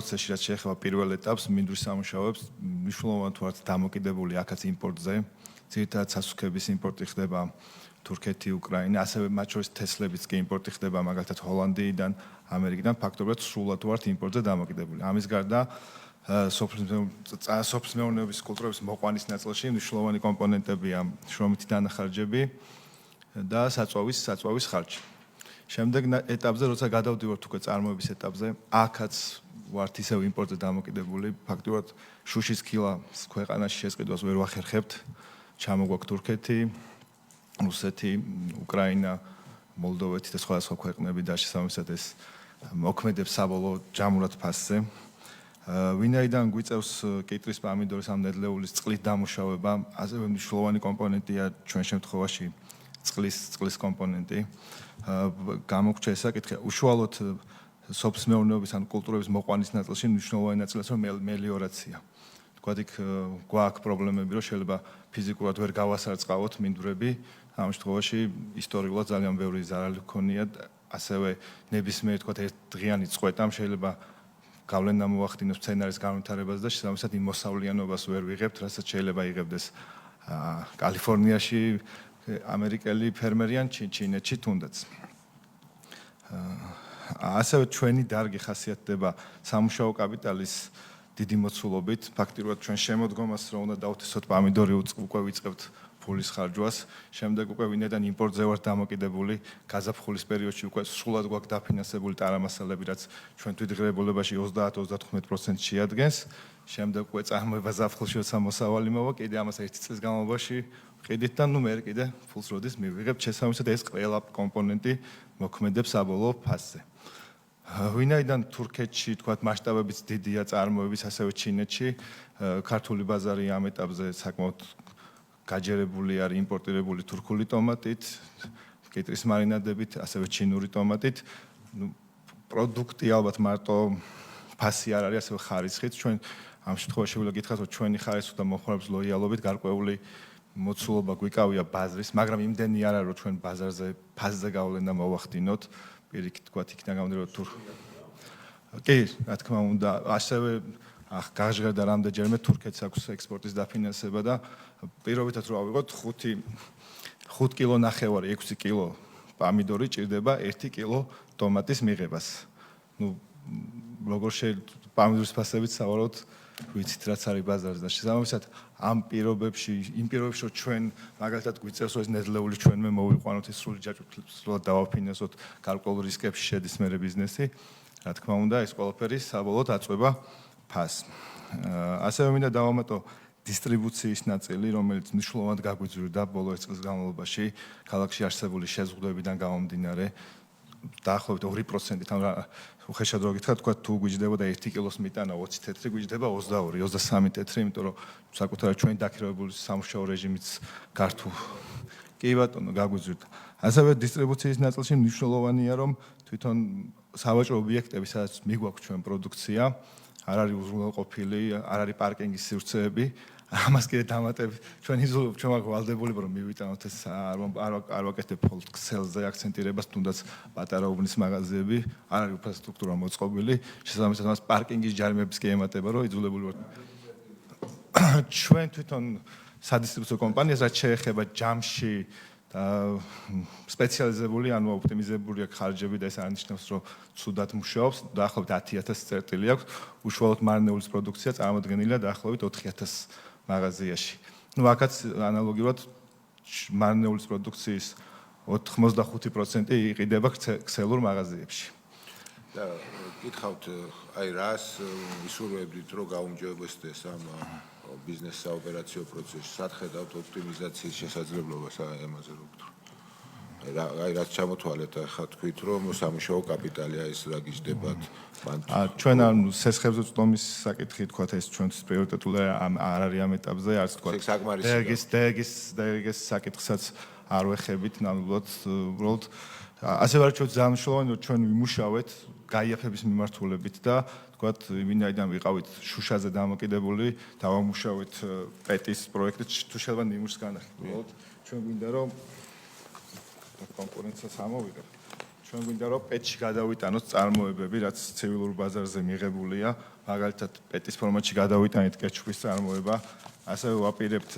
პროცესში რაც შეეხება პირველ ეტაპს მინდვრის სამუშაოებს მნიშვნელოვნად ვართ დამოკიდებული აქაც იმპორტზე. ძირითადად სასუქების იმპორტი ხდება თურქეთი, უკრაინა, ასევე მათ შორის თესლებიც კი იმპორტი ხდება მაგალითად ჰოლანდიიდან, ამერიკიდან, ფაქტობრივად სრულად ვართ იმპორტზე დამოკიდებული. ამის გარდა სოფლის მეურნეობის კულტურების მოყვანის ნაწილში მნიშვნელოვანი კომპონენტებია შრომითი დანახარჯები და საწვავის ხარჯი. შემდეგ ეტაპზე, როცა გადავდივართ უკვე წარმოების ეტაპზე, აქაც ვართ ისევ იმპორტზე დამოკიდებული, ფაქტობრივად შუშის ქილას ქვეყანაში შეზყიდვას ვერ ვახერხებთ. ჩამოგვაქვს თურქეთი, რუსეთი, უკრაინა, მოლდოვეთი და სხვა ქვეყნები და შესაბამისად ეს მოქმედებს საბოლოო ჯამურად ფასზე. ვინაიდან გვიწევს კიტრის პამიდორის ამ ნედლეულის წყლის დამუშავება, ასევე მნიშვნელოვანი კომპონენტია ჩვენ შემთხვევაში წყლის კომპონენტი. გამოგვჭა ეს საკითხი, უშუალოდ სოფლის მეურნეობის ან კულტურების მოყვანის ნაწილში მნიშვნელოვანი ნაწილია მელიორაცია. თქვათ იქ გვაქვს პრობლემები, რომ შეიძლება ფიზიკურად ვერ გავასარწყავოთ მინდვრები, ამ შემთხვევაში ისტორიულად ძალიან ბევრი ზარალი გქონიათ, ასევე ნებისმიერ თქვათ ერთდღიანი წყვეტამ შეიძლება გავლენა მოახდინოს სცენარის განვითარებას და შესაბამისად იმ მოსავლიანობას ვერ ვიღებთ, რასაც შეიძლება იღებდეს კალიფორნიაში ამერიკელი ფერმერი ან ჩინეთში თუნდაც. ასევე ჩვენი დარგი ხასიათდება სამუშაო კაპიტალის დიდი მოცულობით, ფაქტობრივად ჩვენ შემოდგომას რომ უნდა დავთესოთ პამიდორი უკვე ვიწყებთ ფულის ხარჯვას, შემდეგ უკვე ვინაიდან იმპორტზე ვართ დამოკიდებული, გაზაფხულის პერიოდში უკვე სრულად გვაქვს დაფინანსებული ტარამასალები, რაც ჩვენ თვითღრებულებაში 30-35% შეადგენს, შემდეგ უკვე წარმოება ზაფხულში როცა მოსავალი მოვა, კიდე ამას ერთი წლის განმავლობაში ვყიდით და მე კიდე ფულს როდის მივიღებთ, შესაბამისად ეს ყველა კომპონენტი მოქმედებს საბოლოო ფასზე. ვინაიდან თურქეთში თქვათ მასშტაბებიც დიდია წარმოების, ასევე ჩინეთში, ქართული ბაზარი ამ ეტაპზე საკმაოდ გაჯერებული არის იმპორტირებული თურქული ტომატით, კიტრის მარინადებით, ასევე ჩინური ტომატით. პროდუქტი ალბათ მარტო ფასი არ არის, ასევე ხარისხიც. ჩვენ ამ შემთხვევაში შეგვიძლია გითხრათ, რომ ჩვენი ხარისხი და მომხმარების ლოიალობით გარკვეული მოცულობა გვიკავია ბაზრის, მაგრამ იმდენი არ არის, რომ ჩვენ ბაზარზე ფასზე გავლენა მოვახდინოთ. პირიქით თქვათ იქიდან გამომდინარე თუ კი, რა თქმა უნდა, ასევე გაჟღერდა რამდენჯერმე თურქეთს აქვს ექსპორტის დაფინანსება და პირობითად რო ავიღოთ 5 კილო ნახევარი, 6 კილო პამიდორი ჭირდება 1 კილო ტომატის მიღებას. როგორ პამიდორის ფასებით სავარაუდოდ ვიცით რაც არის ბაზარზე და შესაბამისად ამ პირობებში, იმ პირობებში რომ ჩვენ მაგალითად გვიწევს რომ ეს ნედლეული ჩვენმე მოვიყვანოთ ეს სრული ჯაჭვით სრულად დავაფინანსოთ, გარკვეულ რისკებში შედის მერე ბიზნესი, რა თქმა უნდა ეს ყველაფერი საბოლოოდ აწვება ფასს. ასევე მინდა დავამატო დისტრიბუციის ნაწილი, რომელიც მნიშვნელოვნად გაგვიძვირდა ბოლო ერთ წლის განმავლობაში ქალაქში არსებული შეზღუდვებიდან გამომდინარე, დაახლოებით 2%-ით, ან უხეშად რო გითხრათ, თქვა თუ გვიჯდებოდა 1 კილოს მიტანა 20 თეთრი, გვიჯდება 22, 23 თეთრი, იმიტომ რომ საკუთარ ჩვენი დაქირავებული სამუშაო რეჟიმიც გართულ. კი ბატონო, გაგვიძვირდა. ასევე დისტრიბუციის ნაწილში მნიშვნელოვანია, რომ თვითონ სავაჭრო ობიექტები, სადაც მიგვაქვს ჩვენ პროდუქცია, არ არის უზრუნველყოფილი, არ არის პარკინგის სივრცეები. ამას კიდე დამატებით ჩვენ ვალდებული რომ მივიტანოთ ეს არ ვაკეთებ მხოლოდ ქსელზე აქცენტირებას, თუნდაც პატარა უბნის მაღაზიები, არ არის ინფრასტრუქტურა მოწყობილი, შესაბამისად მას პარკინგის ჯარიმებიც კი ემატება, რომ იძულებული ვართ. ჩვენ თვითონ სადისტრიბუციო კომპანიას რაც შეეხება ჯამში და სპეციალიზებული, ანუ ოპტიმიზებული აქვს ხარჯები და ეს არნიშნავს, რომ ცუდად მუშაობს, დაახლოებით 10,000 წერტილი აქვს, უშუალოდ მარნეულის პროდუქცია წარმოადგენილია დაახლოებით 4,000 მაღაზიაში. აქაც ანალოგიურად მარნეულის პროდუქციის 85% იყიდება ქსელურ მაღაზიებში. და გითხავთ, აი რას ისურვებდით, რომ გაუმჯობესდეს ამ ბიზნეს საოპერაციო პროცესში, სად ხედავთ ოპტიმიზაციის შესაძლებლობას ამაზე რო გითხრათ. აი რაც ჩამოთვალეთ, ახლა თქვით, რომ სამუშაო კაპიტალია ეს რა გიждდებათ. ჩვენ ან სესხებზე წვდომის საკითხი თქვათ, ეს ჩვენთვის პრიორიტეტული არ არის ამ ეტაპზე, არც თქვათ. დეგის საკითხსაც არ ვეხებით, ნამდვილად, უბრალოდ ასევე არის ჩვენ ძალიან მნიშვნელოვანი, რომ ჩვენ ვიმუშავეთ გაიაფების მიმართულებით და თქვათ, ვინაიდან ვიყავით შუშაზე დამოკიდებული, დავამუშავეთ პეტის პროექტი, თუ შეიძლება ნიმუშს განახილოთ. ჩვენ გვინდა რომ კონკურენციას ამოვიღებ. ჩვენ გვინდა რომ პეტში გადავიტანოთ წარმოებები, რაც ცივილურ ბაზარზე მიღებულია, მაგალითად პეტის ფორმატში გადავიტანეთ კეჩუპის წარმოება, ასევე ვაპირებთ